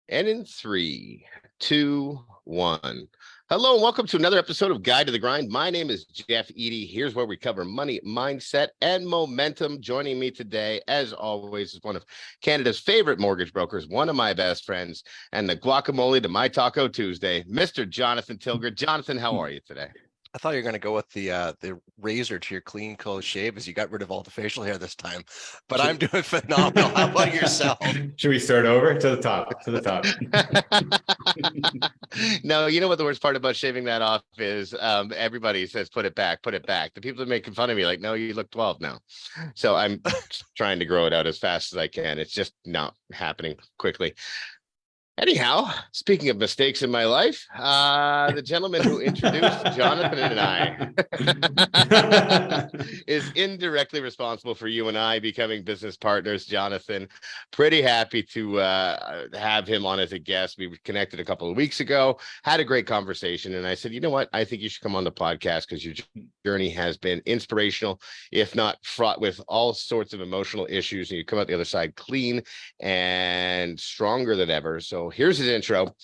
And in 3, 2, 1. Hello and welcome to another episode of Guide to the Grind. My name is Jeff Eady. Here's where we cover money, mindset, and momentum. Joining me today, as always, is one of Canada's favorite mortgage brokers, one of my best friends, and the guacamole to my Taco Tuesday, Mr. Jonathan Tilger. Jonathan, how are you today? I thought you were going to go with the razor to your clean close shave as you got rid of all the facial hair this time, but I'm doing phenomenal. How about yourself? Should we start over to the top? To the top. No, you know what the worst part about shaving that off is? Everybody says, put it back, put it back. The people are making fun of me like, no, you look 12 now. So I'm trying to grow it out as fast as I can. It's just not happening quickly. Anyhow, speaking of mistakes in my life, the gentleman who introduced Jonathan and I is indirectly responsible for you and I becoming business partners. Jonathan, pretty happy to have him on as a guest. We connected a couple of weeks ago, had a great conversation, and I said, you know what? I think you should come on the podcast because your journey has been inspirational, if not fraught with all sorts of emotional issues, and you come out the other side clean and stronger than ever. So here's his intro.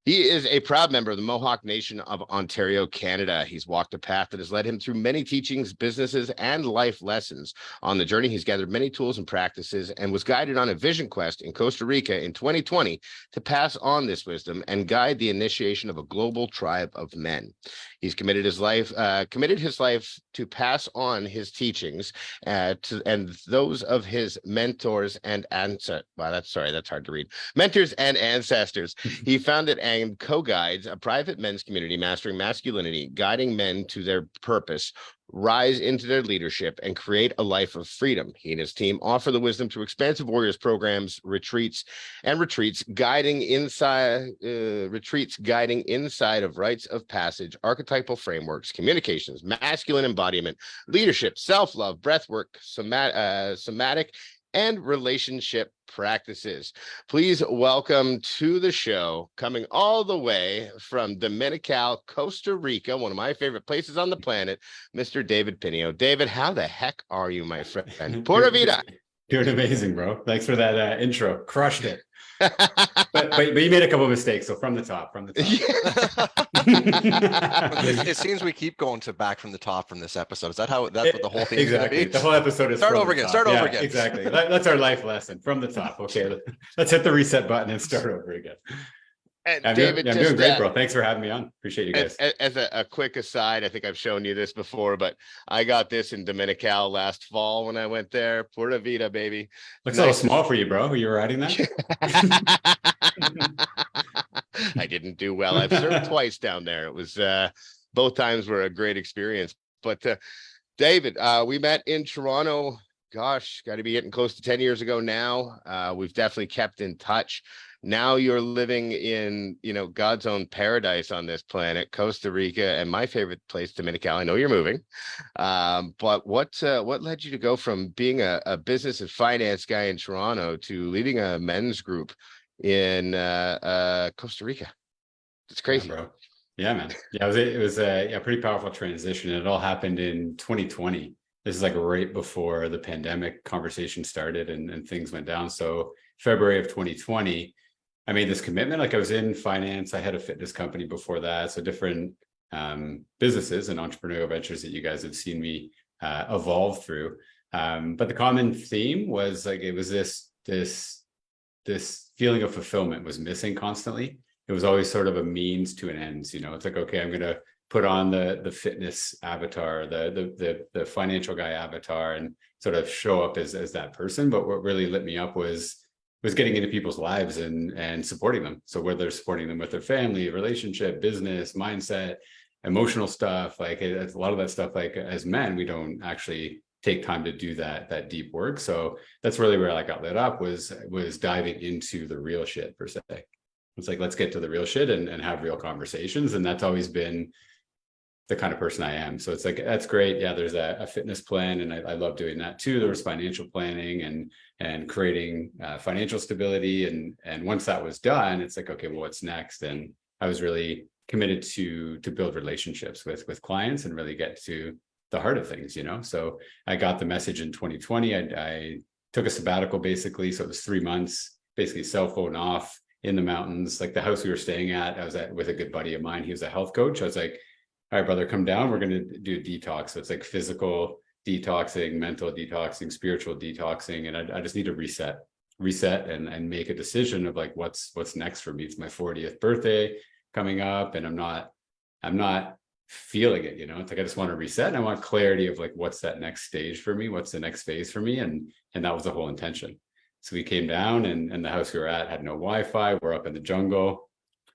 He is a proud member of the Mohawk Nation of Ontario, Canada. He's walked a path that has led him through many teachings, businesses, and life lessons. On the journey, he's gathered many tools and practices and was guided on a vision quest in Costa Rica in 2020 to pass on this wisdom and guide the initiation of a global tribe of men. He's committed his life to pass on his teachings and those of his mentors and ancestors. Wow, that's hard to read. Mentors and ancestors. He founded and co-guides a private men's community mastering masculinity, guiding men to their purpose, rise into their leadership, and create a life of freedom. He and his team offer the wisdom through Xpansive Warriors programs, retreats guiding inside of rites of passage, archetypal frameworks, communications, masculine embodiment, leadership, self-love, breathwork, somatic, and relationship practices. Please welcome to the show, coming all the way from Dominical, Costa Rica, one of my favorite places on the planet, Mr. David Pineo. David, how the heck are you, my friend? Pura vida. Doing amazing, bro. Thanks for that intro. Crushed it. but you made a couple of mistakes. So from the top. It seems we keep going to back from the top from this episode. Is that what the whole thing exactly is going to be? The whole episode is start over again. Exactly. That's our life lesson from the top. Okay, let's hit the reset button and start over again. And David, I'm doing great, bro. Thanks for having me on. Appreciate you guys. As a quick aside, I think I've shown you this before, but I got this in Dominical last fall when I went there. Pura vida, baby. Looks a little small for you, bro. You were riding that? I didn't do well. I've served twice down there. It was both times were a great experience. But David, we met in Toronto. Gosh, got to be getting close to 10 years ago now. We've definitely kept in touch. Now you're living in, God's own paradise on this planet, Costa Rica, and my favorite place, Dominical. I know you're moving, but what led you to go from being a business and finance guy in Toronto to leading a men's group in Costa Rica? It's crazy, bro. Yeah, man. Yeah, it was a pretty powerful transition. It all happened in 2020. This is like right before the pandemic conversation started and things went down. So February of 2020. I made this commitment. Like I was in finance. I had a fitness company before that. So different businesses and entrepreneurial ventures that you guys have seen me evolve through. But the common theme was like, it was this feeling of fulfillment was missing constantly. It was always sort of a means to an end. It's like, okay, I'm going to put on the fitness avatar, the financial guy avatar, and sort of show up as that person. But what really lit me up was getting into people's lives and supporting them. So whether supporting them with their family, relationship, business, mindset, emotional stuff, like it's a lot of that stuff, like as men, we don't actually take time to do that deep work. So that's really where I got lit up was diving into the real shit per se. It's like, let's get to the real shit and have real conversations. And that's always been the kind of person I am. So it's like, that's great. Yeah, there's a fitness plan. And I love doing that too. There was financial planning and creating financial stability. And once that was done, it's like, okay, well, what's next? And I was really committed to build relationships with clients and really get to the heart of things, So I got the message in 2020. I took a sabbatical basically. So it was 3 months, basically cell phone off, in the mountains. Like the house we were staying at, I was at with a good buddy of mine. He was a health coach. I was like, all right, brother, come down. We're going to do a detox. So it's like physical detoxing, mental detoxing, spiritual detoxing. And I just need to reset and make a decision of like, what's next for me. It's my 40th birthday coming up, and I'm not feeling it, it's like I just want to reset, and I want clarity of like, what's that next stage for me, what's the next phase for me, and that was the whole intention. So we came down, and the house we were at had no Wi-Fi. We're up in the jungle,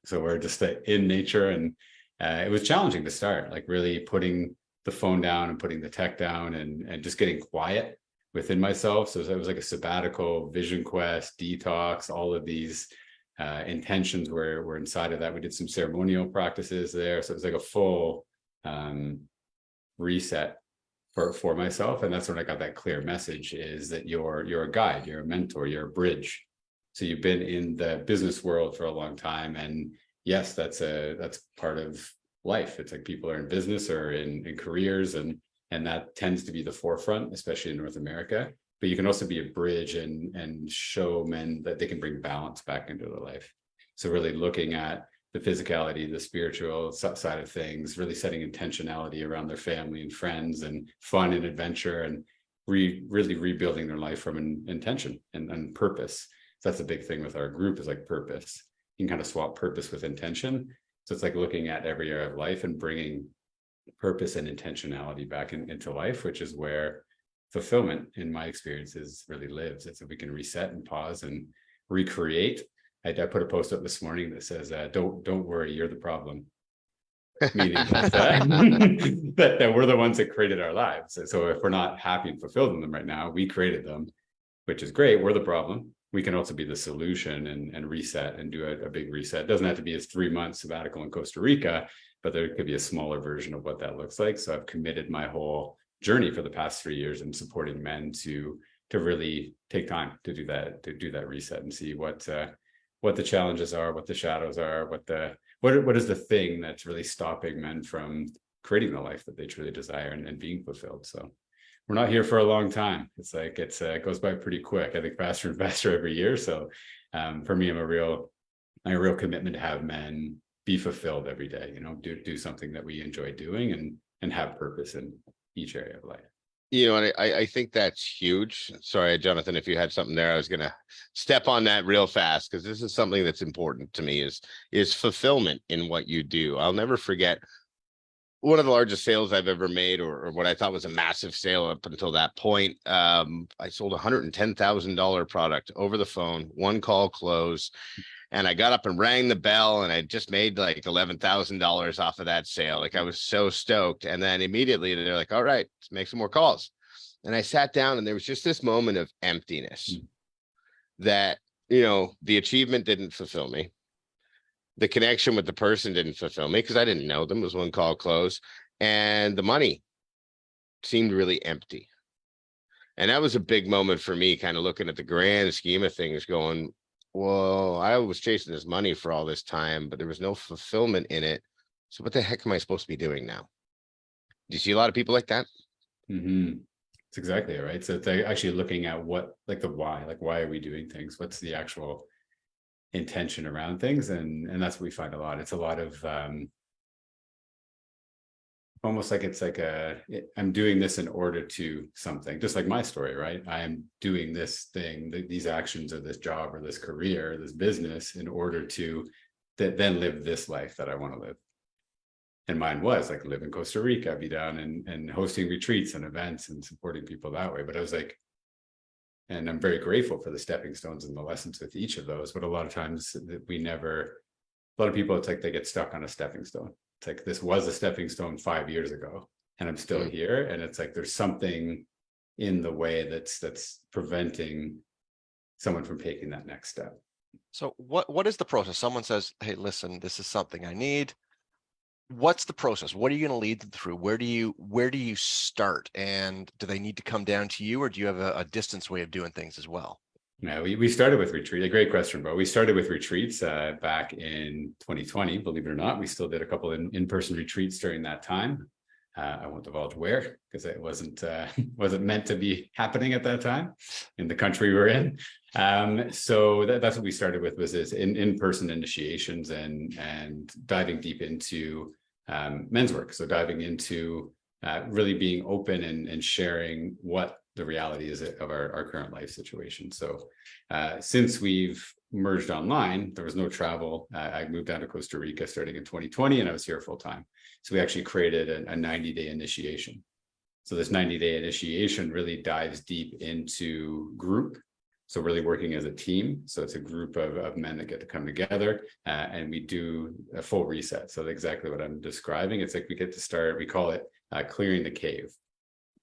so we're just in nature, and it was challenging to start, like really putting the phone down and putting the tech down, and just getting quiet within myself. So it was like a sabbatical, vision quest, detox, all of these intentions were inside of that. We did some ceremonial practices there, so it was like a full reset for myself. And that's when I got that clear message, is that you're a guide, you're a mentor, you're a bridge. So you've been in the business world for a long time, and yes, that's part of life. It's like people are in business or in careers, and that tends to be the forefront, especially in North America. But you can also be a bridge and show men that they can bring balance back into their life. So really looking at the physicality, the spiritual side of things, really setting intentionality around their family and friends and fun and adventure, and really rebuilding their life from an intention and purpose. So that's a big thing with our group, is like purpose. You can kind of swap purpose with intention. So it's like looking at every area of life and bringing purpose and intentionality back into life, which is where fulfillment, in my experiences, really lives. It's if we can reset and pause and recreate. I put a post up this morning that says, don't worry, you're the problem. Meaning that we're the ones that created our lives. So if we're not happy and fulfilled in them right now, we created them, which is great. We're the problem. We can also be the solution and reset and do a big reset. It doesn't have to be a 3-month sabbatical in Costa Rica, but there could be a smaller version of what that looks like. So I've committed my whole journey for the past 3 years in supporting men to really take time to do that reset and see what the challenges are, what the shadows are, what is the thing that's really stopping men from creating the life that they truly desire and being fulfilled. So we're not here for a long time. It's like it goes by pretty quick. I think faster and faster every year. So for me, I'm a real commitment to have men be fulfilled every day. Do something that we enjoy doing and have purpose in each area of life. And I think that's huge. Sorry, Jonathan, if you had something there, I was going to step on that real fast, because this is something that's important to me, is fulfillment in what you do. I'll never forget one of the largest sales I've ever made, or what I thought was a massive sale up until that point. I sold a $110,000 product over the phone, one call close. And I got up and rang the bell, and I just made like $11,000 off of that sale. Like, I was so stoked. And then immediately they're like, all right, let's make some more calls. And I sat down, and there was just this moment of emptiness that, the achievement didn't fulfill me. The connection with the person didn't fulfill me, because I didn't know them. It was one call close, and the money seemed really empty. And that was a big moment for me, kind of looking at the grand scheme of things, going, well, I was chasing this money for all this time, but there was no fulfillment in it. So what the heck am I supposed to be doing now? Do you see a lot of people like that? Mm-hmm. That's exactly it, right? So it's actually looking at what, like the why, like why are we doing things? What's the actual intention around things? And that's what we find a lot. It's a lot of almost like I'm doing this in order to something, just like my story, right? I am doing this thing, these actions, or this job, or this career, or this business, in order to then live this life that I want to live. And mine was like live in Costa Rica, be down and hosting retreats and events and supporting people that way. But I was like, and I'm very grateful for the stepping stones and the lessons with each of those. But a lot of times a lot of people, it's like they get stuck on a stepping stone. It's like, this was a stepping stone 5 years ago, and I'm still here. And it's like, there's something in the way that's preventing someone from taking that next step. So what is the process? Someone says, hey, listen, this is something I need. What's the process? What are you going to lead them through? Where do you start? And do they need to come down to you, or do you have a distance way of doing things as well? No, we started with retreat. A great question, bro. We started with retreats back in 2020. Believe it or not, we still did a couple in-person retreats during that time. I won't divulge where because it wasn't wasn't meant to be happening at that time in the country we're in. So that's what we started with, was this in-person initiations and diving deep into men's work. So diving into really being open and sharing what the reality is of our current life situation. So since we've merged online, there was no travel. I moved down to Costa Rica starting in 2020, and I was here full time. So we actually created a 90-day initiation. So this 90-day initiation really dives deep into group. So really working as a team. So it's a group of men that get to come together and we do a full reset. So exactly what I'm describing. It's like we get to start, we call it clearing the cave.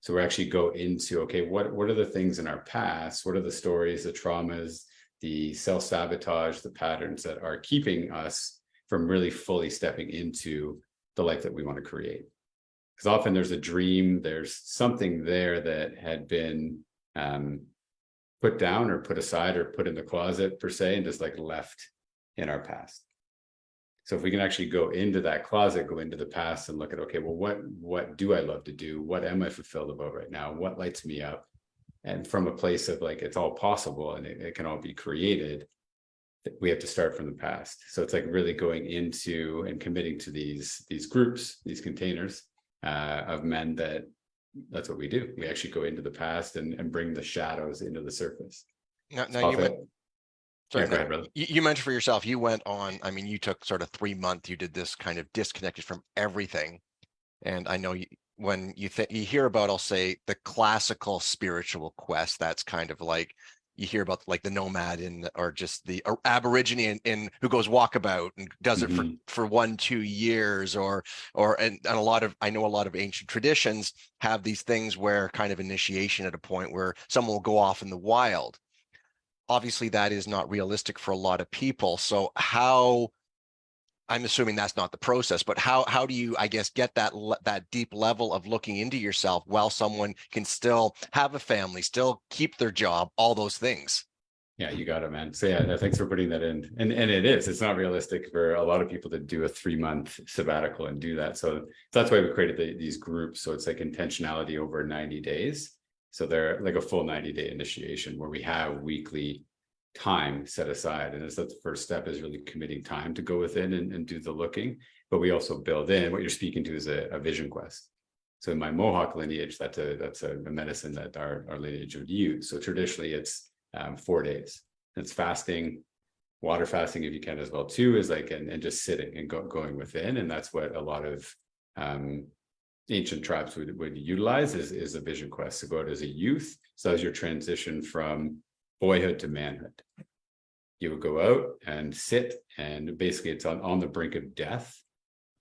So we actually go into, okay, what are the things in our past? What are the stories, the traumas, the self-sabotage, the patterns that are keeping us from really fully stepping into the life that we want to create? Because often there's a dream, there's something there that had been put down or put aside or put in the closet per se, and just like left in our past. So if we can actually go into that closet, go into the past and look at, okay, well, what do I love to do? What am I fulfilled about right now? What lights me up? And from a place of like, it's all possible and it can all be created, we have to start from the past. So it's like really going into and committing to these groups, these containers of men that's what we do. We actually go into the past and bring the shadows into the surface. Now Sorry, sorry, go ahead, brother. you mentioned for yourself, you went on, I mean, you took sort of 3 months, you did this kind of disconnected from everything. And I know when you hear about, I'll say, the classical spiritual quest, that's kind of like, you hear about like the nomad or just the Aborigine in who goes walkabout and does it for 1-2 years, and a lot of, I know a lot of ancient traditions have these things where kind of initiation at a point where someone will go off in the wild. Obviously that is not realistic for a lot of people. So how, I'm assuming that's not the process, but how do you, I guess, get that deep level of looking into yourself while someone can still have a family, still keep their job, all those things? Yeah, you got it, man. So yeah, thanks for putting that in. And it's not realistic for a lot of people to do a 3-month sabbatical and do that. So that's why we created these groups. So it's like intentionality over 90 days. So they're like a full 90-day initiation where we have weekly time set aside. And that's the first step, is really committing time to go within and do the looking. But we also build in, what you're speaking to is a vision quest. So in my Mohawk lineage, that's a medicine that our lineage would use. So traditionally it's 4 days. It's fasting, water fasting if you can as well too, is like, and just sitting and going within. And that's what a lot of ancient tribes would utilize is a vision quest to go out as a youth. So as your transition from boyhood to manhood, you would go out and sit, and basically it's on the brink of death,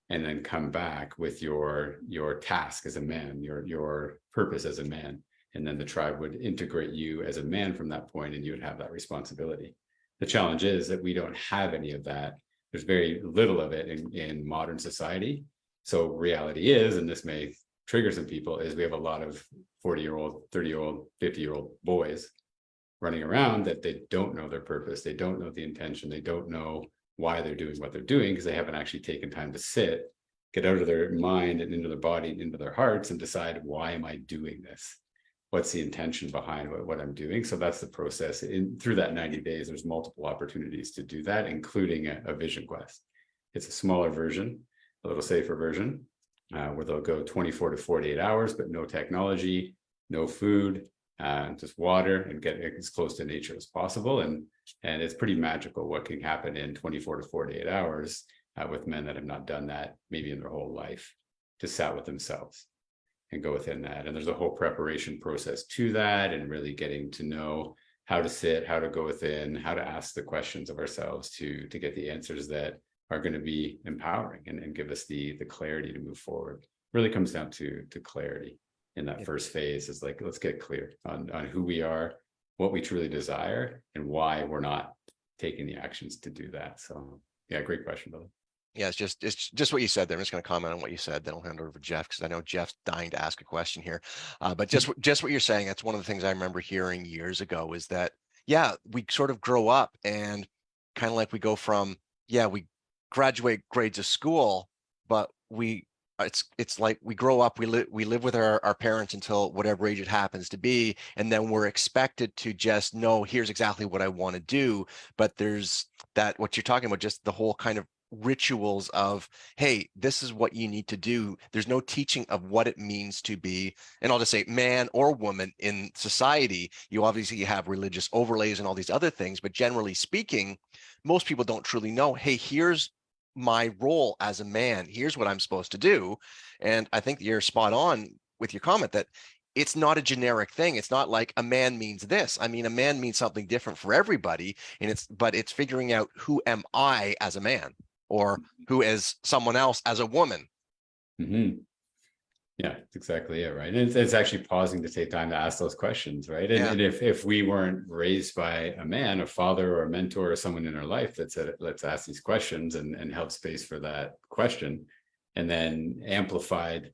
and then come back with your task as a man, your purpose as a man. And then the tribe would integrate you as a man from that point, and you would have that responsibility. The challenge is that we don't have any of that. There's very little of it in modern society. So reality is, and this may trigger some people, is we have a lot of 40-year-old, 30-year-old, 50-year-old boys running around that they don't know their purpose. They don't know the intention. They don't know why they're doing what they're doing, because they haven't actually taken time to sit, get out of their mind and into their body and into their hearts and decide, why am I doing this? What's the intention behind what I'm doing? So that's the process. Through that 90 days, there's multiple opportunities to do that, including a vision quest. It's a smaller version, a little safer version, where they'll go 24 to 48 hours, but no technology, no food, just water, and get as close to nature as possible. And it's pretty magical what can happen in 24 to 48 hours with men that have not done that maybe in their whole life, just sat with themselves and go within that. And there's a whole preparation process to that, and really getting to know how to sit, how to go within, how to ask the questions of ourselves to get the answers that are going to be empowering and give us the clarity to move forward. Really comes down to clarity in that first phase. Is like, let's get clear on who we are, what we truly desire, and why we're not taking the actions to do that. So yeah, great question, Billy. Yeah, it's just what you said there. I'm just going to comment on what you said, then I'll hand it over to Jeff, because I know Jeff's dying to ask a question here. But just what you're saying, that's one of the things I remember hearing years ago, is that, yeah, we sort of grow up, and kind of like we go from, yeah, we graduate grades of school, but we it's like we grow up, we live with our parents until whatever age it happens to be, and then we're expected to just know, here's exactly what I want to do. But there's that, what you're talking about, just the whole kind of rituals of, hey, this is what you need to do. There's no teaching of what it means to be, and I'll just say man or woman in society. You obviously have religious overlays and all these other things, but generally speaking, most people don't truly know, hey, here's my role as a man, here's what I'm supposed to do. And I think you're spot on with your comment that it's not a generic thing. It's not like a man means this. I mean, a man means something different for everybody. And it's figuring out, who am I as a man, or who is someone else as a woman. Mm-hmm. Yeah, that's exactly it, right? And it's actually pausing to take time to ask those questions, right? And if we weren't raised by a man, a father or a mentor or someone in our life that said, let's ask these questions and held space for that question, and then amplified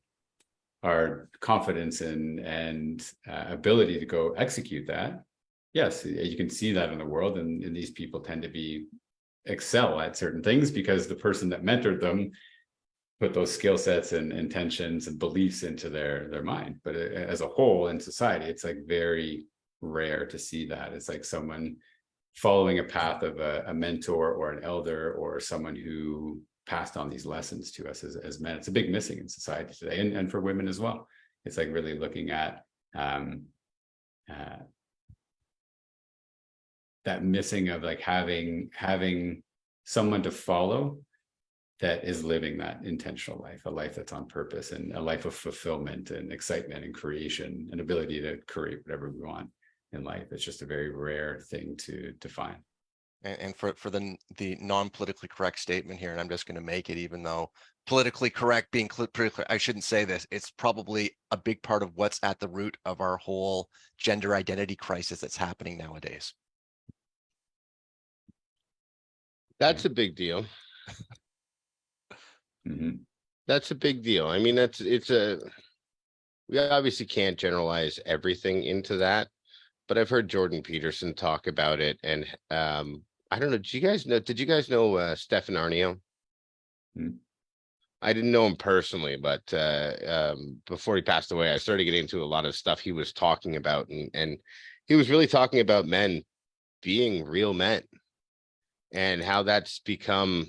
our confidence and ability to go execute that. Yes, you can see that in the world, and these people tend to excel at certain things because the person that mentored them put those skill sets and intentions and beliefs into their mind. But as a whole in society, it's like very rare to see that. It's like someone following a path of a mentor or an elder or someone who passed on these lessons to us as men. It's a big missing in society today, and for women as well. It's like really looking at that missing of like having someone to follow that is living that intentional life, a life that's on purpose, and a life of fulfillment and excitement and creation and ability to create whatever we want in life. It's just a very rare thing to find. And for the non-politically correct statement here, and I'm just going to make it, even though politically correct, being politically, I shouldn't say this, it's probably a big part of what's at the root of our whole gender identity crisis that's happening nowadays. That's a big deal. Mm-hmm. That's a big deal. I mean, we obviously can't generalize everything into that, but I've heard Jordan Peterson talk about it. And I don't know, did you guys know Stefan Arnio? Mm-hmm. I didn't know him personally, but before he passed away, I started getting into a lot of stuff he was talking about, and he was really talking about men being real men and how that's become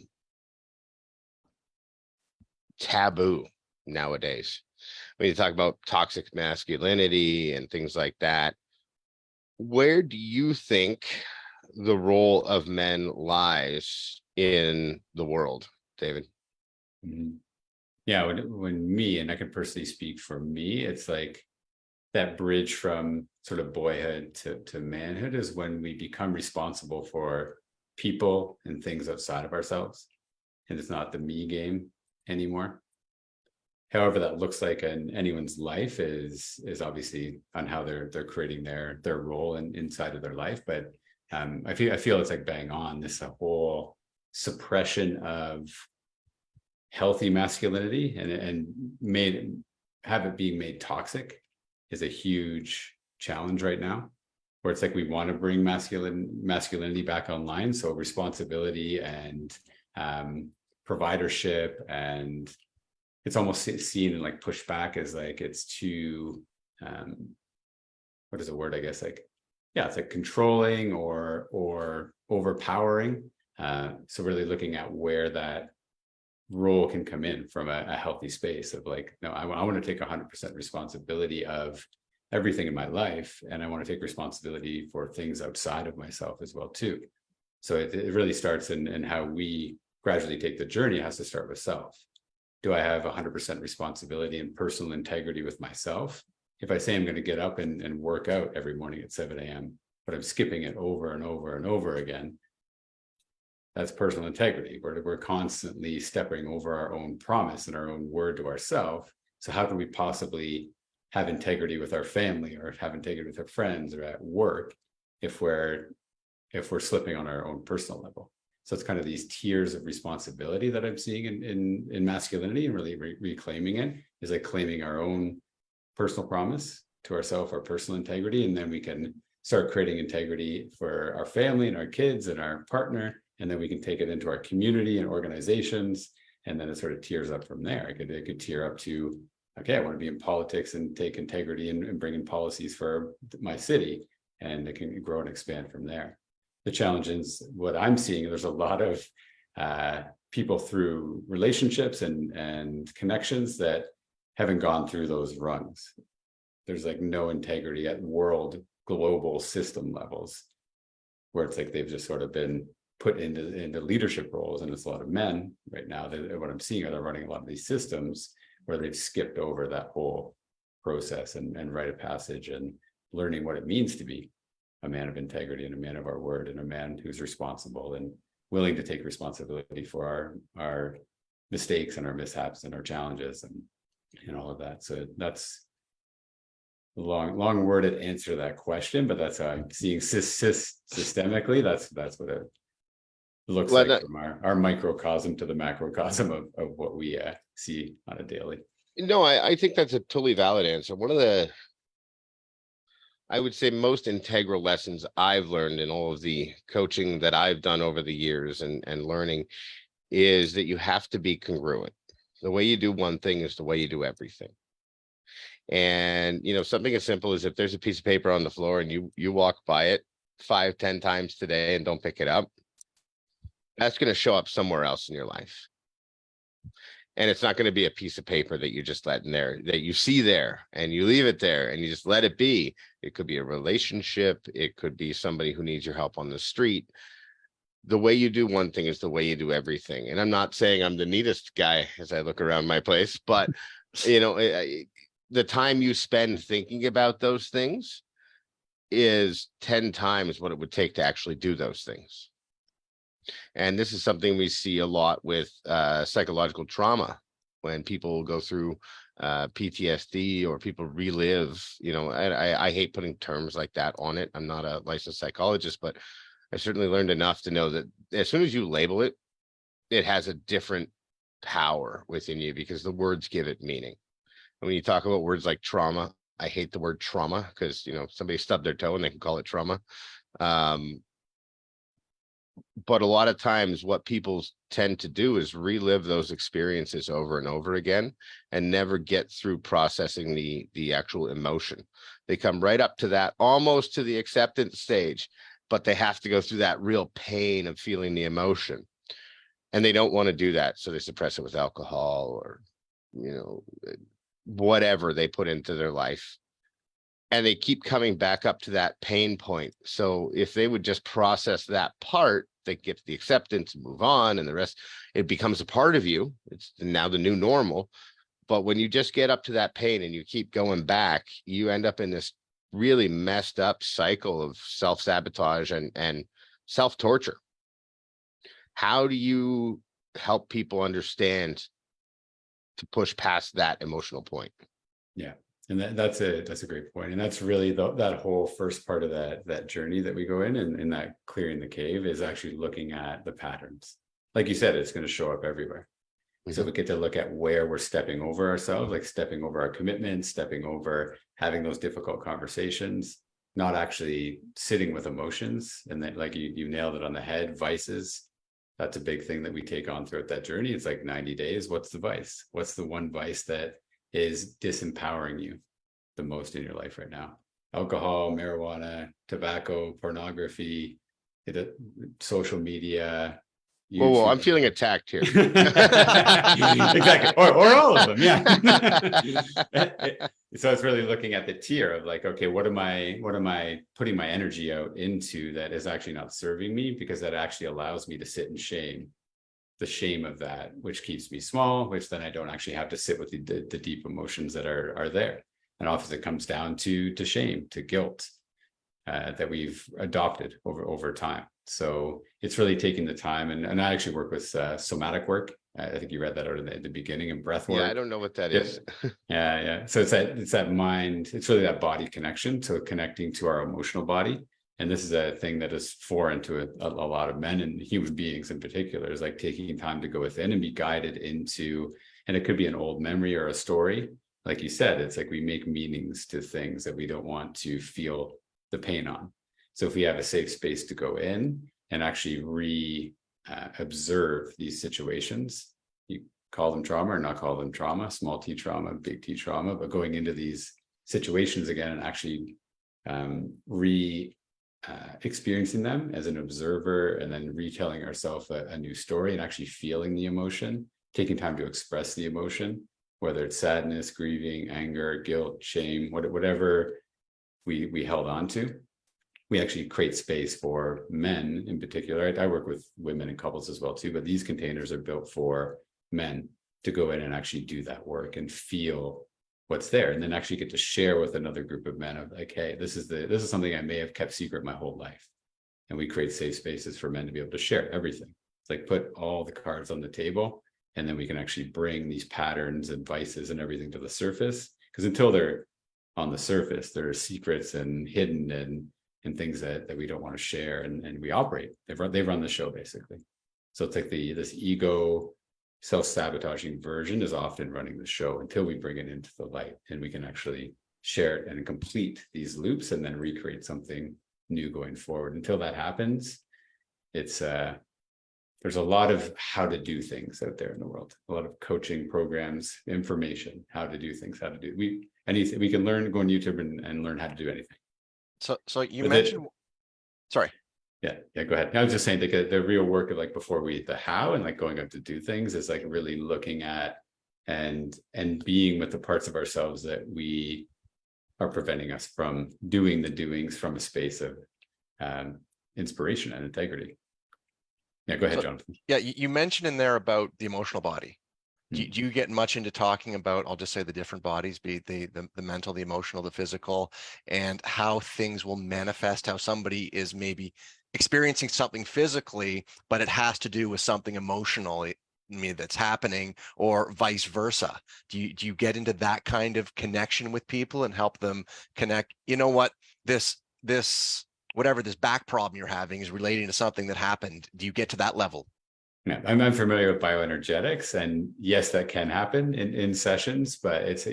taboo nowadays. When you talk about toxic masculinity and things like that, where do you think the role of men lies in the world, David? Mm-hmm. Yeah, when me, and I can personally speak for me, it's like that bridge from sort of boyhood to manhood is when we become responsible for people and things outside of ourselves, and it's not the me game anymore. However that looks like in anyone's life is obviously on how they're creating their role inside of their life. But I feel it's like bang on this whole suppression of healthy masculinity and have it being made toxic is a huge challenge right now, where it's like we want to bring masculinity back online. So responsibility and providership, and it's almost seen and like pushed back as like it's too what is the word, I guess, like, yeah, it's like controlling or overpowering. So really looking at where that role can come in from a healthy space of like, no, I want to take 100% responsibility of everything in my life, and I want to take responsibility for things outside of myself as well too. So it really starts in how we gradually take the journey. It has to start with self. Do I have 100% responsibility and personal integrity with myself? If I say I'm going to get up and work out every morning at 7 a.m., but I'm skipping it over and over and over again, that's personal integrity. We're constantly stepping over our own promise and our own word to ourselves. So how can we possibly have integrity with our family, or have integrity with our friends, or at work if we're slipping on our own personal level? So it's kind of these tiers of responsibility that I'm seeing in masculinity, and really reclaiming it is like claiming our own personal promise to ourselves, our personal integrity, and then we can start creating integrity for our family and our kids and our partner, and then we can take it into our community and organizations And then it sort of tiers up from there. It could tier up to, okay, I want to be in politics and take integrity and bring in policies for my city, and it can grow and expand from there. The challenge is what I'm seeing, there's a lot of people through relationships and connections that haven't gone through those rungs. There's like no integrity at world, global system levels, where it's like they've just sort of been put into leadership roles. And it's a lot of men right now that what I'm seeing are they're running a lot of these systems where they've skipped over that whole process and rite of passage and learning what it means to be a man of integrity and a man of our word and a man who's responsible and willing to take responsibility for our mistakes and our mishaps and our challenges and all of that. So that's a long worded answer to that question, but that's how I'm seeing systemically. That's what it looks like from our microcosm to the macrocosm of what we see on a daily. No, I think that's a totally valid answer. One of the, I would say, most integral lessons I've learned in all of the coaching that I've done over the years and learning is that you have to be congruent. The way you do one thing is the way you do everything. And, you know, something as simple as if there's a piece of paper on the floor and you walk by it 5-10 times today and don't pick it up, that's going to show up somewhere else in your life. And it's not going to be a piece of paper that you just let in there, that you see there and you leave it there and you just let it be. It could be a relationship. It could be somebody who needs your help on the street. The way you do one thing is the way you do everything. And I'm not saying I'm the neatest guy as I look around my place, but, you know, the time you spend thinking about those things is 10 times what it would take to actually do those things. And this is something we see a lot with psychological trauma when people go through PTSD or people relive, you know, I hate putting terms like that on it. I'm not a licensed psychologist, but I certainly learned enough to know that as soon as you label it, it has a different power within you because the words give it meaning. And when you talk about words like trauma, I hate the word trauma because, you know, somebody stubbed their toe and they can call it trauma. But a lot of times what people tend to do is relive those experiences over and over again and never get through processing the actual emotion. They come right up to that, almost to the acceptance stage, but they have to go through that real pain of feeling the emotion. And they don't want to do that. So they suppress it with alcohol or, you know, whatever they put into their life. And they keep coming back up to that pain point. So if they would just process that part, they get to the acceptance and move on, and the rest, it becomes a part of you. It's now the new normal. But when you just get up to that pain and you keep going back, you end up in this really messed up cycle of self-sabotage and self-torture. How do you help people understand to push past that emotional point? Yeah. And that's a great point. And that's really that whole first part of that journey that we go in that clearing the cave is actually looking at the patterns. Like you said, it's going to show up everywhere. Mm-hmm. So we get to look at where we're stepping over ourselves, like stepping over our commitments, stepping over having those difficult conversations, not actually sitting with emotions. And then, like you nailed it on the head, vices. That's a big thing that we take on throughout that journey. It's like 90 days. What's the vice? What's the one vice that is disempowering you the most in your life right now? Alcohol, marijuana, tobacco, pornography, social media. Whoa, I'm feeling attacked here. Exactly. Or all of them. Yeah. So it's really looking at the tier of like, okay, what am I putting my energy out into that is actually not serving me, because that actually allows me to sit in shame. The shame of that, which keeps me small, which then I don't actually have to sit with the deep emotions that are there. And often it comes down to shame, to guilt that we've adopted over time. So it's really taking the time, and I actually work with somatic work. I think you read that out in the beginning, and breath work. Yeah, I don't know what that is. Yeah. So it's that mind. It's really that body connection. So connecting to our emotional body. And this is a thing that is foreign to a lot of men and human beings in particular, is like taking time to go within and be guided into, and it could be an old memory or a story. Like you said, it's like we make meanings to things that we don't want to feel the pain on. So if we have a safe space to go in and actually observe these situations, you call them trauma or not call them trauma, small T trauma, big T trauma, but going into these situations again and actually experiencing them as an observer, and then retelling ourselves a new story and actually feeling the emotion, taking time to express the emotion, whether it's sadness, grieving, anger, guilt, shame, whatever we held on to. We actually create space for men in particular. I work with women and couples as well too, but these containers are built for men to go in and actually do that work and feel what's there, and then actually get to share with another group of men of like, hey, this is something I may have kept secret my whole life. And we create safe spaces for men to be able to share everything. It's like put all the cards on the table, and then we can actually bring these patterns and vices and everything to the surface. Because until they're on the surface, there are secrets and hidden and things that we don't want to share, and we operate. They run the show basically. So it's like this ego self-sabotaging version is often running the show until we bring it into the light, and we can actually share it and complete these loops and then recreate something new going forward. Until that happens, it's there's a lot of how to do things out there in the world, a lot of coaching programs, information, how to do things, we can learn, go on YouTube and learn how to do anything. So you mentioned, sorry. Yeah, go ahead. I was just saying the real work of like before the how and like going out to do things is like really looking at and being with the parts of ourselves that we are preventing us from doing the doings from a space of inspiration and integrity. Yeah, go ahead, Jonathan. Yeah, you mentioned in there about the emotional body. Do you get much into talking about, I'll just say the different bodies, be it the mental, the emotional, the physical, and how things will manifest, how somebody is maybe experiencing something physically, but it has to do with something emotionally that's happening, or vice versa? Do you get into that kind of connection with people and help them connect? You know what, this whatever this back problem you're having is relating to something that happened. Do you get to that level? Yeah, I'm familiar with bioenergetics, and yes, that can happen in sessions, but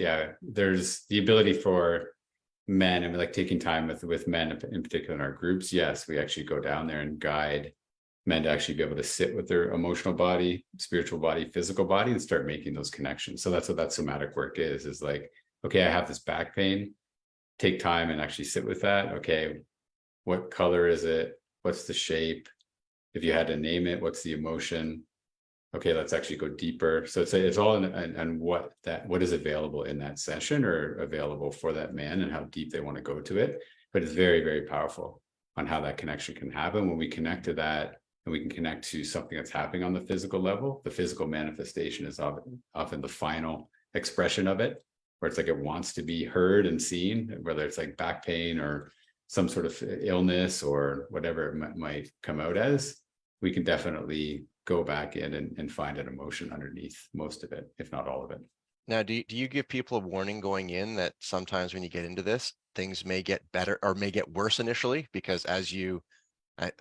there's the ability for men, and like taking time with men in particular in our groups. Yes, we actually go down there and guide men to actually be able to sit with their emotional body, spiritual body, physical body, and start making those connections. So that's what that somatic work is like, okay, I have this back pain, take time and actually sit with that. Okay, what color is it? What's the shape? If you had to name it, what's the emotion? Okay, let's actually go deeper. So it's all in what is available in that session or available for that man, and how deep they want to go to it. But it's very, very powerful on how that connection can happen when we connect to that, and we can connect to something that's happening on the physical level. The physical manifestation is often the final expression of it, where it's like it wants to be heard and seen, whether it's like back pain or some sort of illness or whatever it might come out as. We can definitely go back in and find an emotion underneath most of it, if not all of it. Now, do you give people a warning going in that sometimes when you get into this, things may get better or may get worse initially? Because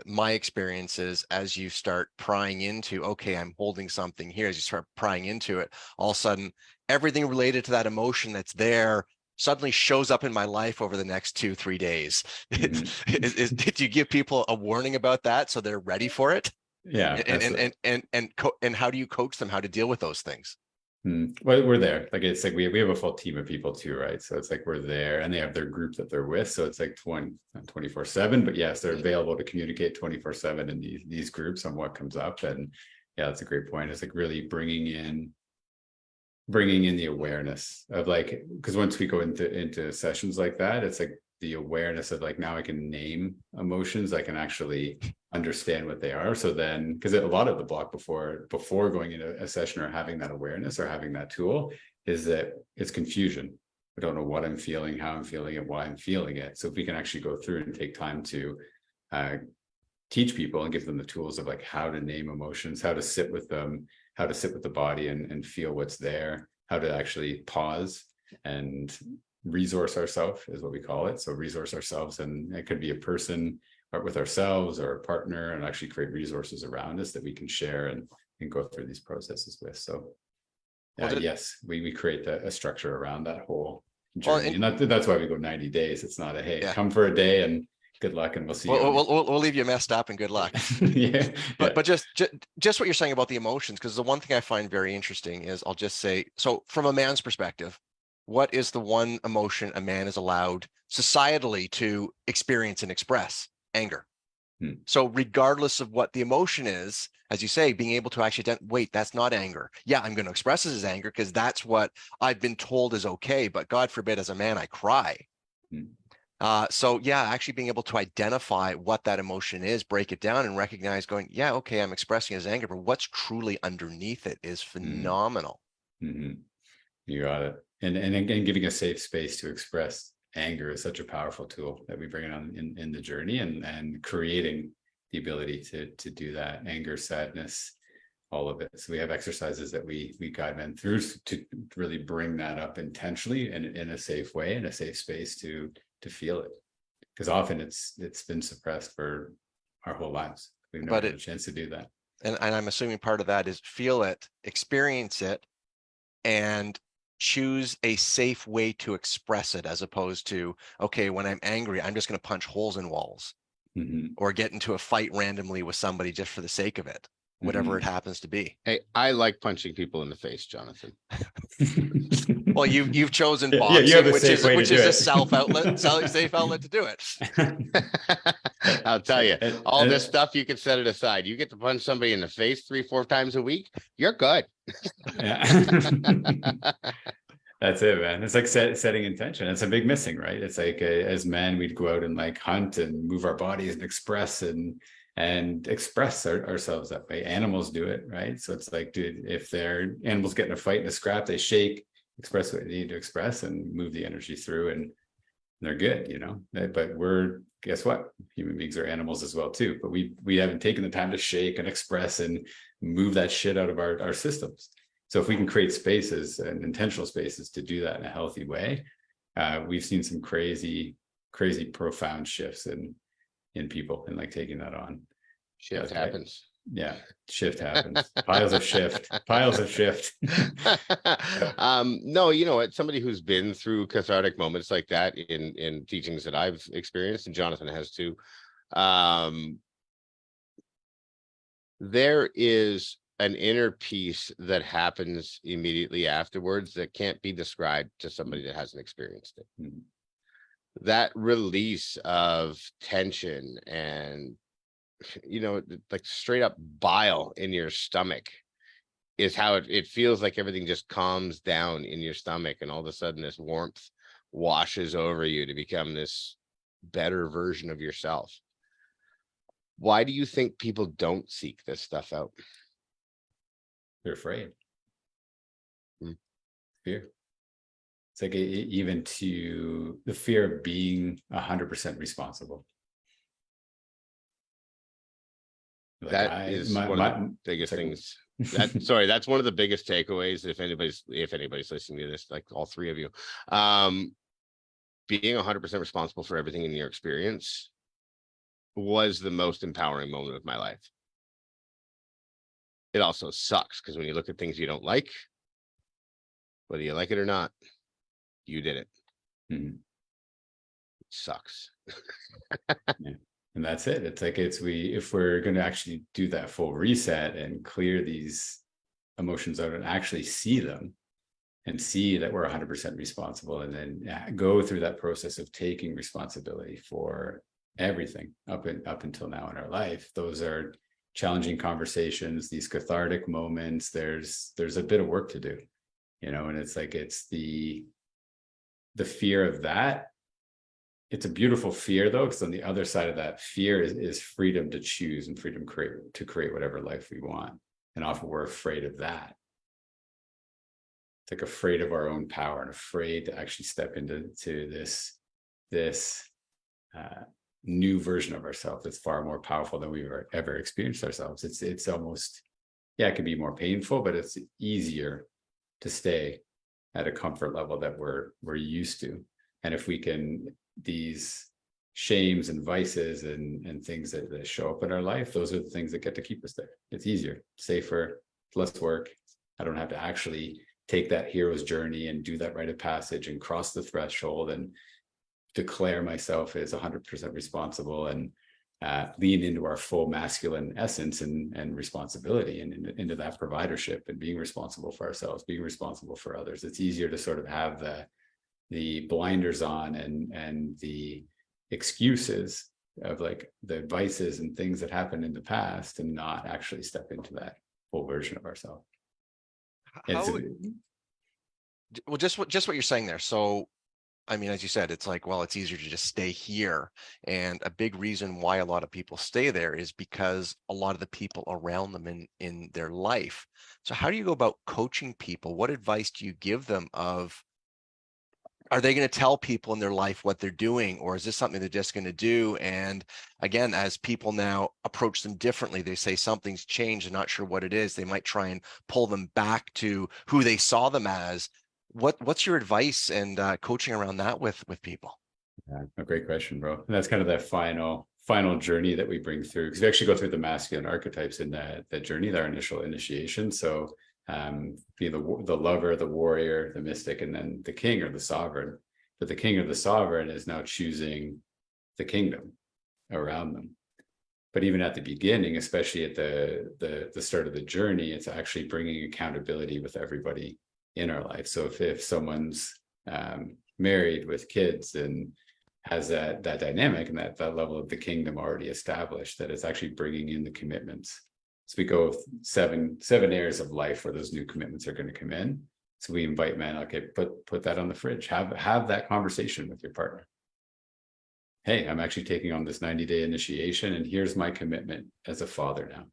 my experience is, as you start prying into, okay, I'm holding something here, as you start prying into it, all of a sudden, everything related to that emotion that's there suddenly shows up in my life over the next 2-3 days. Mm-hmm. Did you give people a warning about that so they're ready for it? Yeah. And how do you coach them how to deal with those things? Well, we're there. Like it's like we have a full team of people too, right? So it's like we're there, and they have their group that they're with. So it's like 24/7. But yes, they're available to communicate 24/7 in these groups on what comes up. And yeah, that's a great point. It's like really bringing in the awareness of like, because once we go into sessions like that, it's like the awareness of like, now I can name emotions, I can actually understand what they are. So then, because a lot of the block before going into a session or having that awareness or having that tool is that it's confusion. I don't know what I'm feeling, how I'm feeling it, why I'm feeling it. So if we can actually go through and take time to teach people and give them the tools of like how to name emotions, how to sit with them, how to sit with the body and feel what's there, how to actually pause and resource ourselves is what we call it. So resource ourselves, and it could be a person with ourselves or a partner, and actually create resources around us that we can share and go through these processes with. So yes, we create a structure around that whole journey. And that's why we go 90 days. It's not come for a day and good luck, and we'll see you. We'll leave you messed up and good luck. Yeah. But just what you're saying about the emotions, because the one thing I find very interesting is, I'll just say, so from a man's perspective, what is the one emotion a man is allowed societally to experience and express? Anger. So regardless of what the emotion is, as you say, being able to actually wait, that's not anger. Yeah, I'm going to express this as anger because that's what I've been told is okay. But God forbid, as a man, I cry. So yeah, actually being able to identify what that emotion is, break it down, and recognize, going, yeah, okay, I'm expressing it as anger, but what's truly underneath it is phenomenal. You got it. And again, giving a safe space to express anger is such a powerful tool that we bring on in the journey, and creating the ability to do that. Anger, sadness, all of it. So we have exercises that we guide men through to really bring that up intentionally and in a safe way, in a safe space to feel it, because often it's been suppressed for our whole lives. We've never had a chance to do that. And I'm assuming part of that is feel it, experience it, and choose a safe way to express it, as opposed to, okay, when I'm angry, I'm just going to punch holes in walls or get into a fight randomly with somebody just for the sake of it, whatever it happens to be. Hey, I like punching people in the face, Jonathan. Well, you've chosen boxing, which is a safe outlet to do it. I'll tell you, all this stuff, you can set it aside. You get to punch somebody in the face 3-4 times a week, you're good. That's it, man. It's like setting intention. It's a big missing, right? It's like as men, we'd go out and like hunt and move our bodies and express ourselves that way. Animals do it, right? So it's like, dude, if their animals get in a fight and a scrap, they shake, express what they need to express, and move the energy through, and they're good, you know. But guess what? Human beings are animals as well too. But we haven't taken the time to shake and express and move that shit out of our systems. So if we can create spaces and intentional spaces to do that in a healthy way, we've seen some crazy, profound shifts in people, and like taking that on. Shift happens. Yeah, shift happens. Piles of shift. No, you know what? Somebody who's been through cathartic moments like that in teachings that I've experienced, and Jonathan has too. There is an inner peace that happens immediately afterwards that can't be described to somebody that hasn't experienced it. That release of tension and, you know, like straight up bile in your stomach is how it feels. Like everything just calms down in your stomach, and all of a sudden this warmth washes over you to become this better version of yourself. Why do you think people don't seek this stuff out? They're afraid. Fear. It's like even to the fear of being 100% responsible. Like that is one of the biggest things. That's one of the biggest takeaways. If anybody's listening to this, like all three of you, being 100% responsible for everything in your experience was the most empowering moment of my life. It also sucks because when you look at things you don't like, whether you like it or not, you did it. It sucks. Yeah. And that's it. It's like if we're going to actually do that full reset and clear these emotions out and actually see them and see that we're 100% responsible, and then go through that process of taking responsibility for everything up until now in our life. Those are challenging conversations, these cathartic moments. There's a bit of work to do, you know, and it's like, it's the fear of that. It's a beautiful fear though, because on the other side of that fear is freedom to choose and freedom to create whatever life we want. And often we're afraid of that. It's like afraid of our own power and afraid to actually step into this new version of ourselves that's far more powerful than we've ever experienced ourselves. It's almost, yeah, it can be more painful, but it's easier to stay at a comfort level that we're used to. And if we can, these shames and vices and things that show up in our life, those are the things that get to keep us there. It's easier, safer, less work. I don't have to actually take that hero's journey and do that rite of passage and cross the threshold and declare myself as 100% responsible and lean into our full masculine essence and responsibility and into that providership and being responsible for ourselves, being responsible for others. It's easier to sort of have the blinders on and the excuses of like the vices and things that happened in the past and not actually step into that full version of ourselves. Well, just what you're saying there. So, I mean, as you said, it's like, well, it's easier to just stay here. And a big reason why a lot of people stay there is because a lot of the people around them in their life. So how do you go about coaching people? What advice do you give them of, are they going to tell people in their life what they're doing, or is this something they're just going to do? And again, as people now approach them differently, they say something's changed and not sure what it is. They might try and pull them back to who they saw them as. What's your advice and coaching around that with people? Yeah, a great question, bro. And that's kind of that final journey that we bring through, because we actually go through the masculine archetypes in that journey, our initial initiation. So being the lover, the warrior, the mystic, and then the king or the sovereign. But the king or the sovereign is now choosing the kingdom around them. But even at the beginning, especially at the start of the journey, it's actually bringing accountability with everybody in our life. So if someone's married with kids and has that dynamic and that level of the kingdom already established, that it's actually bringing in the commitments. So we go seven areas of life where those new commitments are going to come in. So we invite men, okay, put that on the fridge, have that conversation with your partner. Hey, I'm actually taking on this 90-day initiation, and here's my commitment as a father now.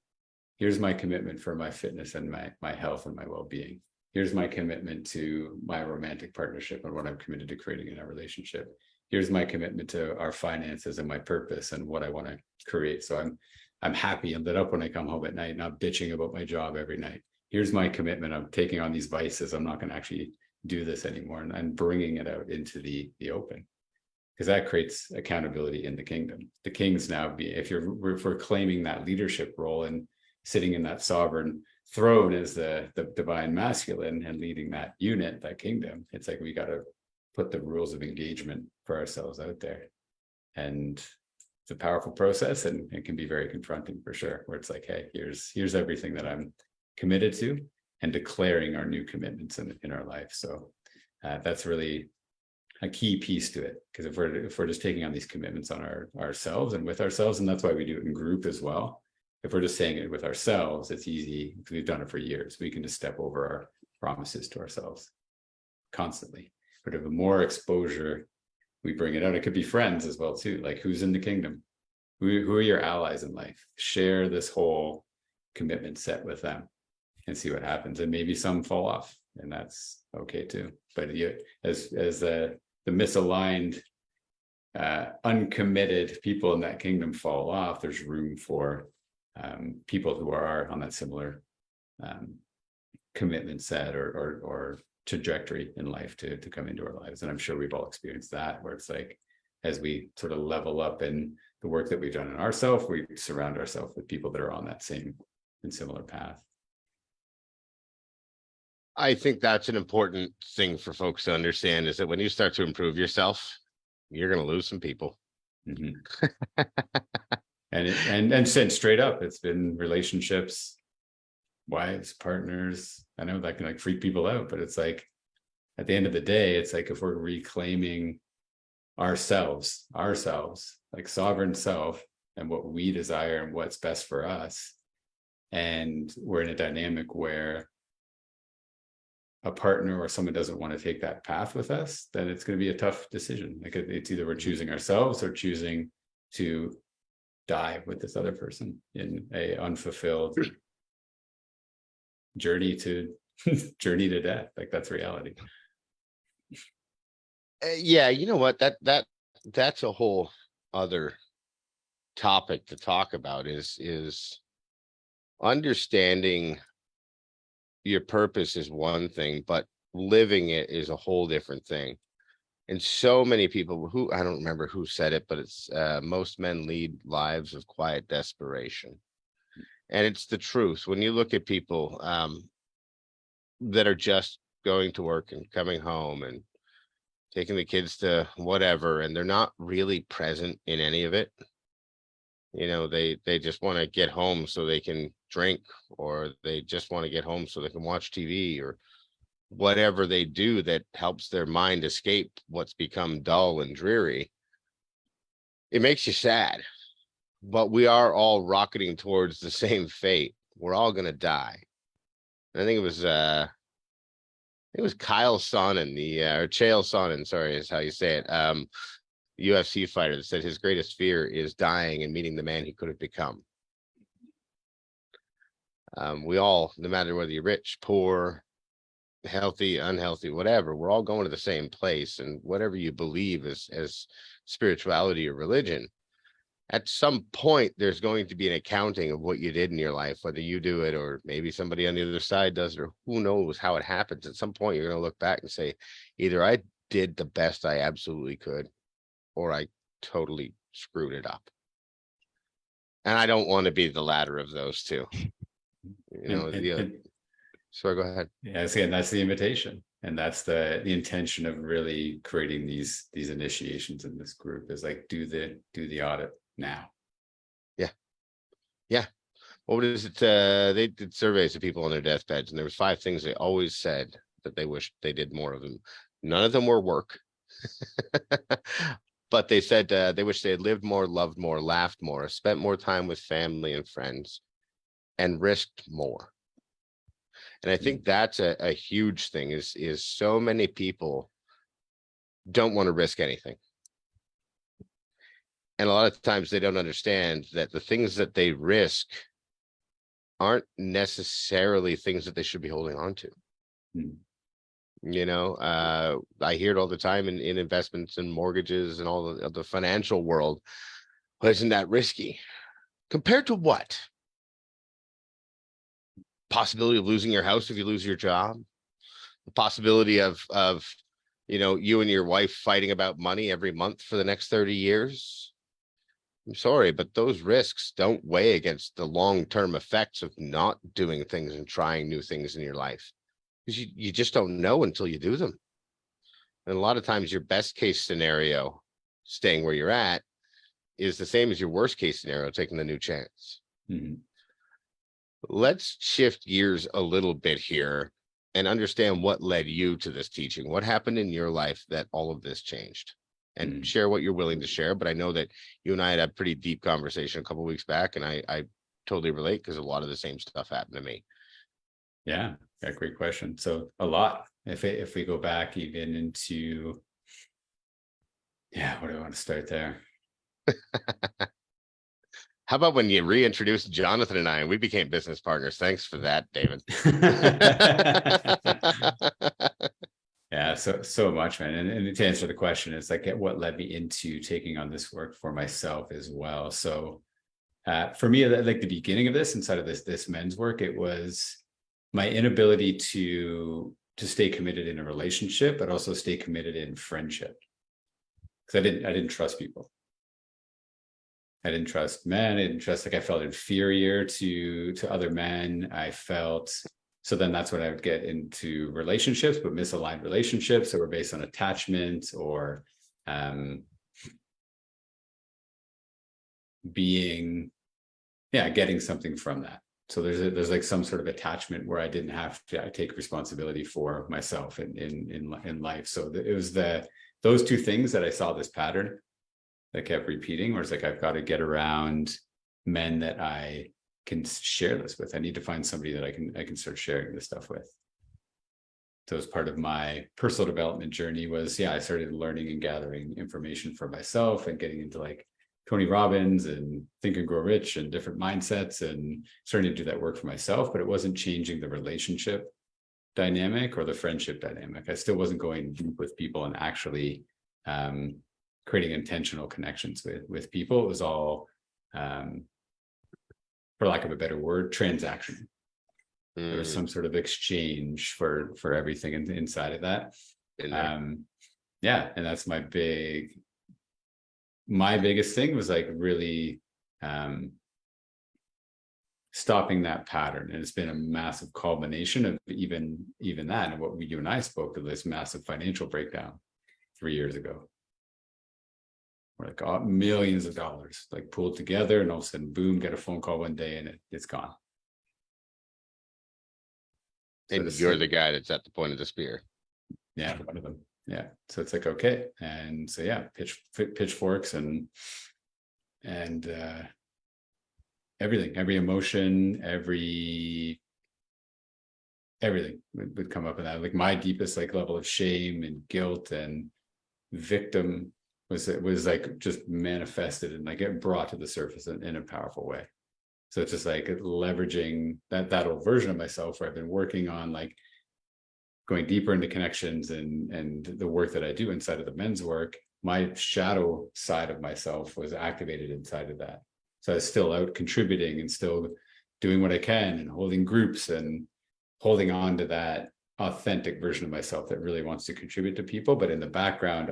Here's my commitment for my fitness and my health and my well-being. Here's my commitment to my romantic partnership and what I'm committed to creating in our relationship. Here's my commitment to our finances and my purpose and what I want to create. So I'm happy and lit up when I come home at night, not bitching about my job every night. Here's my commitment. I'm taking on these vices. I'm not going to actually do this anymore. And I'm bringing it out into the open, because that creates accountability in the kingdom. The kings now if we're claiming that leadership role and sitting in that sovereign throne as the divine masculine and leading that unit, that kingdom, it's like we got to put the rules of engagement for ourselves out there. And it's a powerful process, and it can be very confronting for sure, where it's like, hey, here's everything that I'm committed to, and declaring our new commitments in our life. So that's really a key piece to it, because if we're just taking on these commitments on ourselves and with ourselves, and that's why we do it in group as well. If we're just saying it with ourselves, it's easy. We've done it for years. We can just step over our promises to ourselves constantly. But if the more exposure we bring it out, it could be friends as well too. Like, who's in the kingdom? Who are your allies in life? Share this whole commitment set with them and see what happens. And maybe some fall off, and that's okay too. But as the misaligned, uncommitted people in that kingdom fall off, there's room for people who are on that similar commitment set or trajectory in life to come into our lives. And I'm sure we've all experienced that, where it's like, as we sort of level up in the work that we've done in ourselves, we surround ourselves with people that are on that same and similar path. I think that's an important thing for folks to understand, is that when you start to improve yourself, you're going to lose some people. Mm-hmm. and said straight up, it's been relationships, wives, partners. I know that can like freak people out, but it's like, at the end of the day, it's like, if we're reclaiming ourselves, like sovereign self, and what we desire and what's best for us, and we're in a dynamic where a partner or someone doesn't want to take that path with us, then it's going to be a tough decision. Like, it's either we're choosing ourselves or choosing to die with this other person in a unfulfilled journey to death. Like, that's reality. Yeah, you know what, that's a whole other topic to talk about, is understanding your purpose is one thing, but living it is a whole different thing. And so many people, who, I don't remember who said it, but it's most men lead lives of quiet desperation. And it's the truth. When you look at people that are just going to work and coming home and taking the kids to whatever, and they're not really present in any of it. You know, they just want to get home so they can drink, or they just want to get home so they can watch TV, or whatever they do that helps their mind escape what's become dull and dreary. It makes you sad, but we are all rocketing towards the same fate. We're all going to die. And I think it was Kyle Sonnen, or Chael Sonnen, sorry, is how you say it. UFC fighter that said his greatest fear is dying and meeting the man he could have become. We all, no matter whether you're rich, poor, healthy, unhealthy, whatever, we're all going to the same place. And whatever you believe as spirituality or religion, at some point there's going to be an accounting of what you did in your life, whether you do it or maybe somebody on the other side does it, or who knows how it happens. At some point you're going to look back and say, either I did the best I absolutely could, or I totally screwed it up. And I don't want to be the latter of those two. You know, so go ahead. Yeah, see, and that's the invitation, and that's the intention of really creating these initiations in this group, is like do the audit now. Yeah. What is it? They did surveys of people on their deathbeds, and there was 5 things they always said that they wished they did more of them. None of them were work. But they said they wish they had lived more, loved more, laughed more, spent more time with family and friends, and risked more. And I think that's a huge thing, is so many people don't want to risk anything. And a lot of times they don't understand that the things that they risk aren't necessarily things that they should be holding on to. You know, I hear it all the time in investments and mortgages and all the financial world. But isn't that risky? Compared to what? Possibility of losing your house if you lose your job? The possibility of you know, you and your wife fighting about money every month for the next 30 years? I'm sorry, but those risks don't weigh against the long-term effects of not doing things and trying new things in your life. Because you just don't know until you do them. And a lot of times your best case scenario, staying where you're at, is the same as your worst case scenario, taking the new chance. Let's shift gears a little bit here and understand what led you to this teaching. What happened in your life that all of this changed? And share what you're willing to share. But I know that you and I had a pretty deep conversation a couple of weeks back, and I totally relate, because a lot of the same stuff happened to me. Yeah, great question. So a lot. If we go back even into, where do I want to start there? How about when you reintroduced Jonathan and I, and we became business partners? Thanks for that, David. Yeah, so much, man. And to answer the question, it's like what led me into taking on this work for myself as well. So for me, like the beginning of this, inside of this men's work, it was my inability to stay committed in a relationship, but also stay committed in friendship. Because I didn't trust people. I didn't trust men. I didn't trust, like, I felt inferior to other men. I felt, so then that's when I would get into relationships, but misaligned relationships that were based on attachment or getting something from that. So there's like some sort of attachment where I didn't have to take responsibility for myself in life. So it was those two things that I saw this pattern that kept repeating, where it's like, I've got to get around men that I can share this with. I need to find somebody that I can start sharing this stuff with. So as part of my personal development journey was, I started learning and gathering information for myself and getting into like Tony Robbins and Think and Grow Rich and different mindsets, and starting to do that work for myself, but it wasn't changing the relationship dynamic or the friendship dynamic. I still wasn't going deep with people and actually creating intentional connections with people. It was all, for lack of a better word, transactional. There was some sort of exchange for everything inside of that. And that's my biggest thing was like really stopping that pattern. And it's been a massive culmination of even that, and what you and I spoke of, this massive financial breakdown 3 years ago. Where like millions of dollars like pooled together, and all of a sudden, boom, get a phone call one day and it's gone. So And you're the guy that's at the point of the spear. Yeah, one of them. Yeah. So it's like, okay. And so yeah, pitchforks and everything, every emotion, everything would come up in that. Like my deepest like level of shame and guilt and victim was like just manifested and like it brought to the surface in a powerful way. So it's just like leveraging that old version of myself where I've been working on like going deeper into connections and the work that I do inside of the men's work. My shadow side of myself was activated inside of that. So I was still out contributing and still doing what I can and holding groups and holding on to that authentic version of myself that really wants to contribute to people. But in the background,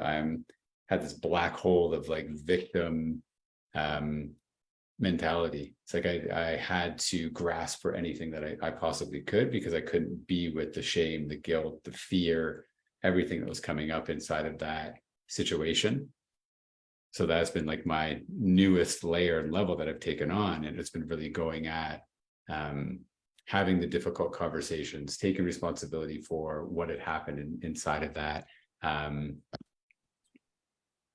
had this black hole of like victim mentality. It's like I had to grasp for anything that I possibly could because I couldn't be with the shame, the guilt, the fear, everything that was coming up inside of that situation. So that's been like my newest layer and level that I've taken on. And it's been really going at having the difficult conversations, taking responsibility for what had happened inside of that,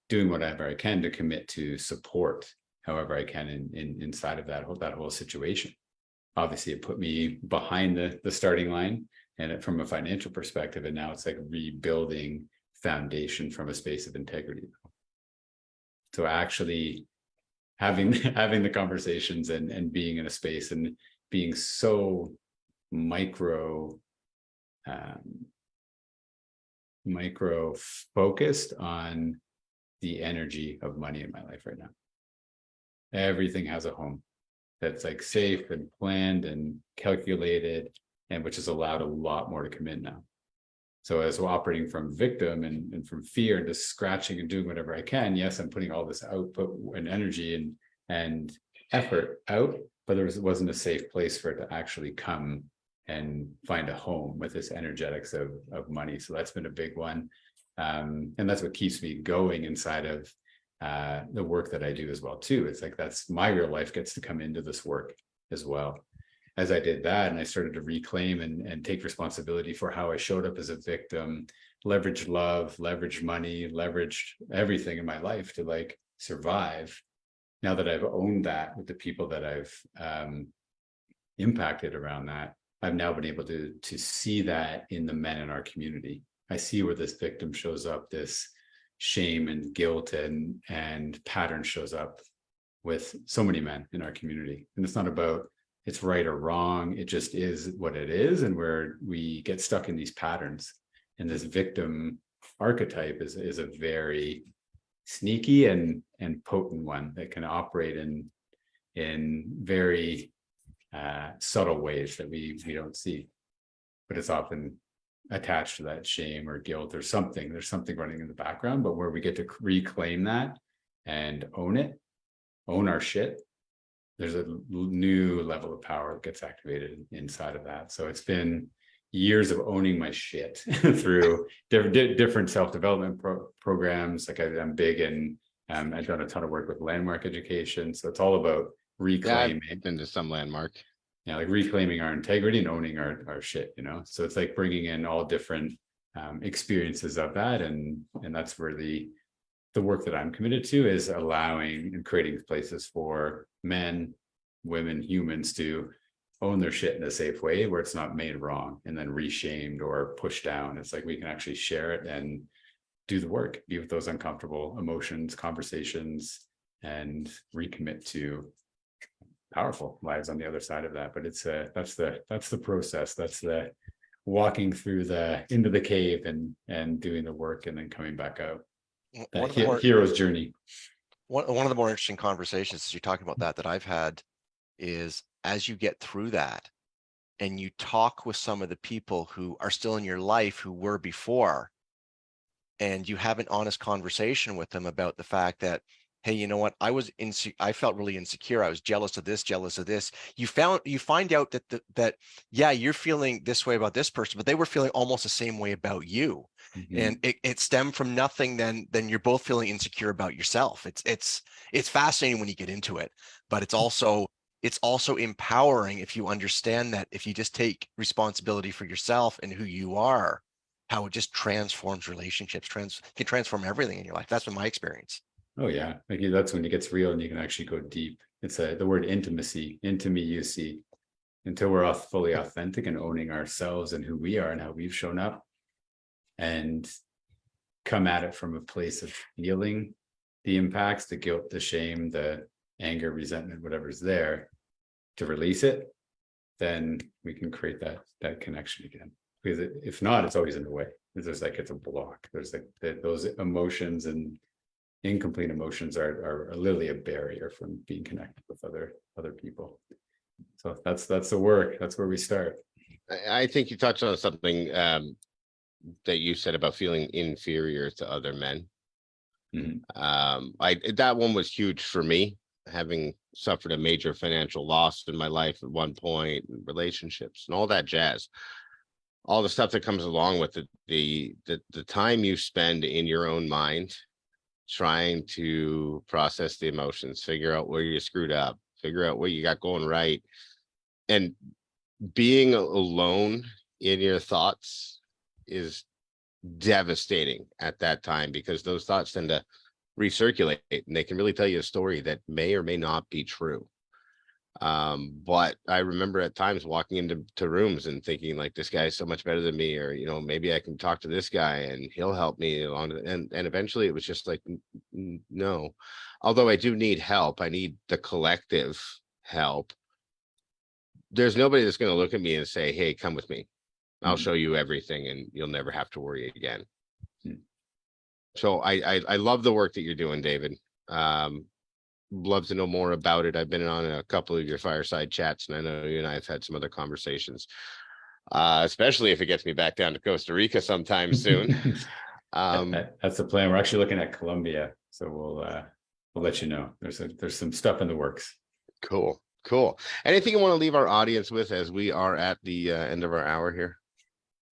doing whatever I can to commit to support however I can inside of that whole situation. Obviously, it put me behind the starting line and from a financial perspective, and now it's like rebuilding foundation from a space of integrity. So actually having the conversations and being in a space and being so micro focused on the energy of money in my life right now. Everything has a home that's like safe and planned and calculated, and which has allowed a lot more to come in now. So as we're operating from victim and from fear and just scratching and doing whatever I can, yes, I'm putting all this output and energy and effort out, but there wasn't a safe place for it to actually come and find a home with this energetics of money. So that's been a big one. And that's what keeps me going inside of the work that I do as well too. It's like that's my real life gets to come into this work as well. As I did that and I started to reclaim and take responsibility for how I showed up as a victim, leveraged love, leveraged money, leveraged everything in my life to like survive. Now that I've owned that with the people that I've impacted around that, I've now been able to see that in the men in our community. I see where this victim shows up, this shame and guilt and pattern shows up with so many men in our community. And it's not about it's right or wrong. It just is what it is. And where we get stuck in these patterns. And this victim archetype is a very sneaky and potent one that can operate in very subtle ways that we don't see. But it's often attached to that shame or guilt or something. There's something running in the background, but where we get to reclaim that and own our shit, there's a new level of power that gets activated inside of that. So it's been years of owning my shit through different self-development programs. Like I'm big in, I've done a ton of work with landmark education. So it's all about reclaiming. Yeah, I've been to some landmark. Yeah, like reclaiming our integrity and owning our shit, you know? So it's like bringing in all different experiences of that. And that's where the work that I'm committed to is allowing and creating places for men, women, humans to own their shit in a safe way where it's not made wrong and then reshamed or pushed down. It's like we can actually share it and do the work, be with those uncomfortable emotions, conversations, and recommit to powerful lives on the other side of that. But it's that's the process. That's the walking through into the cave and doing the work and then coming back out. Hero's journey. One of the more interesting conversations as you're talking about that I've had is as you get through that and you talk with some of the people who are still in your life who were before, and you have an honest conversation with them about the fact that, hey, you know what? I felt really insecure. I was jealous of this, jealous of this. You find out that yeah, you're feeling this way about this person, but they were feeling almost the same way about you. And it stemmed from nothing. Then you're both feeling insecure about yourself. It's fascinating when you get into it, but it's also empowering if you understand that if you just take responsibility for yourself and who you are, how it just transforms relationships, can transform everything in your life. That's been my experience. Oh yeah, like that's when it gets real and you can actually go deep. It's the word intimacy, into me you see. Until we're fully authentic and owning ourselves and who we are and how we've shown up, and come at it from a place of feeling the impacts, the guilt, the shame, the anger, resentment, whatever's there, to release it, then we can create that connection again. Because if not, it's always in the way. There's like, it's a block. There's like those emotions and incomplete emotions are literally a barrier from being connected with other people. So that's the work. That's where we start. I think you touched on something that you said about feeling inferior to other men. That one was huge for me, having suffered a major financial loss in my life at one point, relationships and all that jazz, all the stuff that comes along with it, the time you spend in your own mind trying to process the emotions, figure out where you screwed up, figure out what you got going right, and being alone in your thoughts is devastating at that time, because those thoughts tend to recirculate and they can really tell you a story that may or may not be true. But I remember at times walking into rooms and thinking like, this guy is so much better than me, or maybe I can talk to this guy and he'll help me along. And eventually it was just like, no, although I do need help, I need the collective help. There's nobody that's going to look at me and say, hey, come with me, I'll show you everything and you'll never have to worry again. So I love the work that you're doing, David. Love to know more about it. I've been on a couple of your fireside chats, and I know you and I have had some other conversations, especially if it gets me back down to Costa Rica sometime soon. That's the plan. We're actually looking at Colombia, so we'll let you know. There's some stuff in the works. Cool. Anything you want to leave our audience with as we are at the end of our hour here?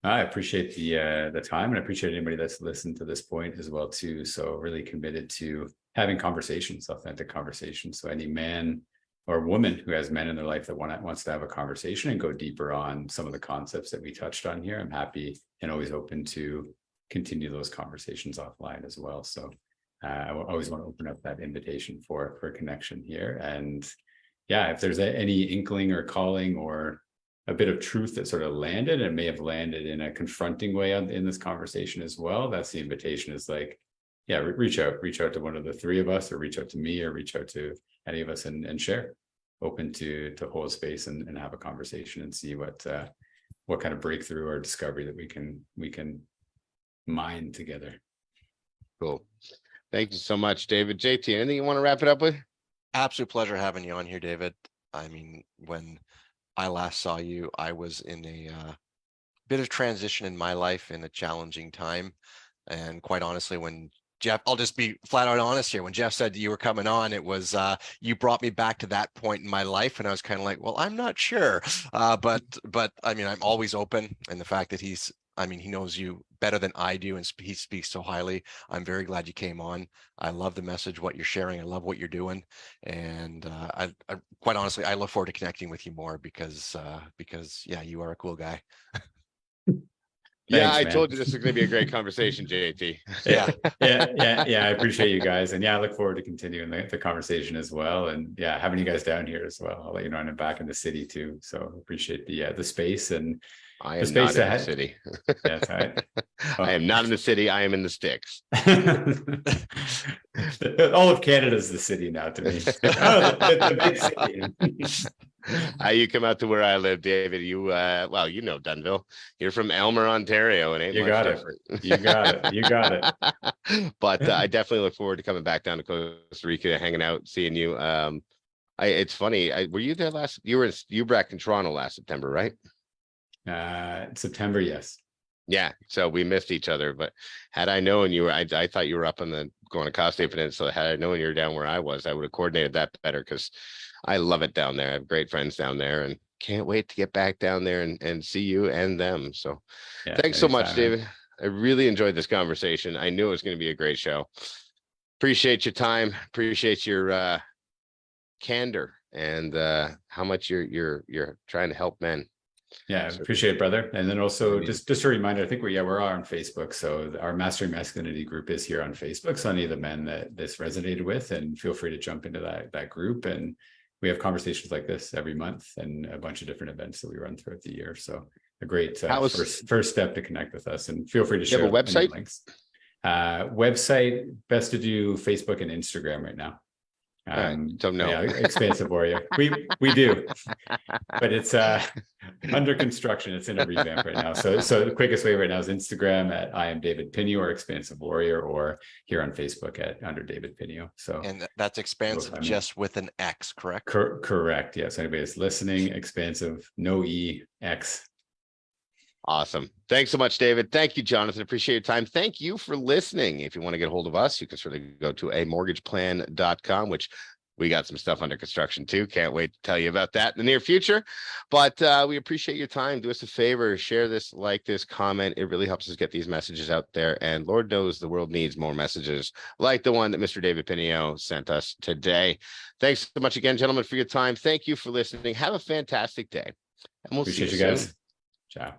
I appreciate the time, and I appreciate anybody that's listened to this point as well too. So really committed to having conversations, authentic conversations. So any man or woman who has men in their life that wants to have a conversation and go deeper on some of the concepts that we touched on here, I'm happy and always open to continue those conversations offline as well. So I always want to open up that invitation for connection here. And yeah, if there's any inkling or calling or a bit of truth that sort of landed, and may have landed in a confronting way in this conversation as well, that's the invitation, is like, yeah, reach out to one of the three of us, or reach out to me, or reach out to any of us and share. Open to hold space and have a conversation and see what kind of breakthrough or discovery that we can mine together. Cool. Thank you so much, David. JT, anything you want to wrap it up with? Absolute pleasure having you on here, David. I mean, when I last saw you, I was in a bit of transition in my life, in a challenging time. And quite honestly, when Jeff, I'll just be flat out honest here. When Jeff said you were coming on, it was, you brought me back to that point in my life. And I was kind of like, well, I'm not sure. But I mean, I'm always open. And the fact that he knows you better than I do, and he speaks so highly. I'm very glad you came on. I love the message, what you're sharing. I love what you're doing. And I quite honestly, I look forward to connecting with you more because yeah, you are a cool guy. Yeah, Thanks, I told you this is going to be a great conversation, JT. Yeah. I appreciate you guys, and yeah, I look forward to continuing the conversation as well. And yeah, having you guys down here as well. I'll let you know I'm back in the city too. So appreciate the space and I the am space not in the city. That's right. I am not in the city. I am in the sticks. All of Canada is the city now to me. The big city. You come out to where I live, David. You well, you know Dunville. You're from Elmer, Ontario, and ain't You much got it. different. You got it. But I definitely look forward to coming back down to Costa Rica, hanging out, seeing you. It's funny. Were you there last? You were back in Toronto last September, right? September, yes. Yeah, so we missed each other, but had I known you were, I thought you were up on the going to Costa Peninsula. Had I known you were down where I was, I would have coordinated that better because I love it down there. I have great friends down there and can't wait to get back down there and see you and them. So Yeah, thanks so much, anytime, man. David. I really enjoyed this conversation. I knew it was going to be a great show. Appreciate your time. Appreciate your candor and how much you're trying to help men. Yeah, So- appreciate it, brother. And then also I mean- just a reminder, I think we're on Facebook. So our Mastering Masculinity group is here on Facebook. So any of the men that this resonated with, and feel free to jump into that group. And we have conversations like this every month and a bunch of different events that we run throughout the year. So a great first step to connect with us, and feel free to You have share a website? any links. Website, best to do Facebook and Instagram right now. don't know. Yeah, Xpansive Warrior. We do, but it's under construction. It's in a revamp right now. So the quickest way right now is Instagram at I am David Pineo or Xpansive Warrior, or here on Facebook at under David Pineo. So And that's expansive just with an X, correct? correct. Yes. Anybody that's listening, Xpansive, no E, X. Awesome. Thanks so much, David. Thank you, Jonathan. Appreciate your time. Thank you for listening. If you want to get a hold of us, you can certainly go to amortgageplan.com, which we got some stuff under construction too. Can't wait to tell you about that in the near future. But we appreciate your time. Do us a favor, share this, like this, comment. It really helps us get these messages out there. And Lord knows the world needs more messages like the one that Mr. David Pineo sent us today. Thanks so much again, gentlemen, for your time. Thank you for listening. Have a fantastic day. And we'll Appreciate see you you guys. soon. Ciao.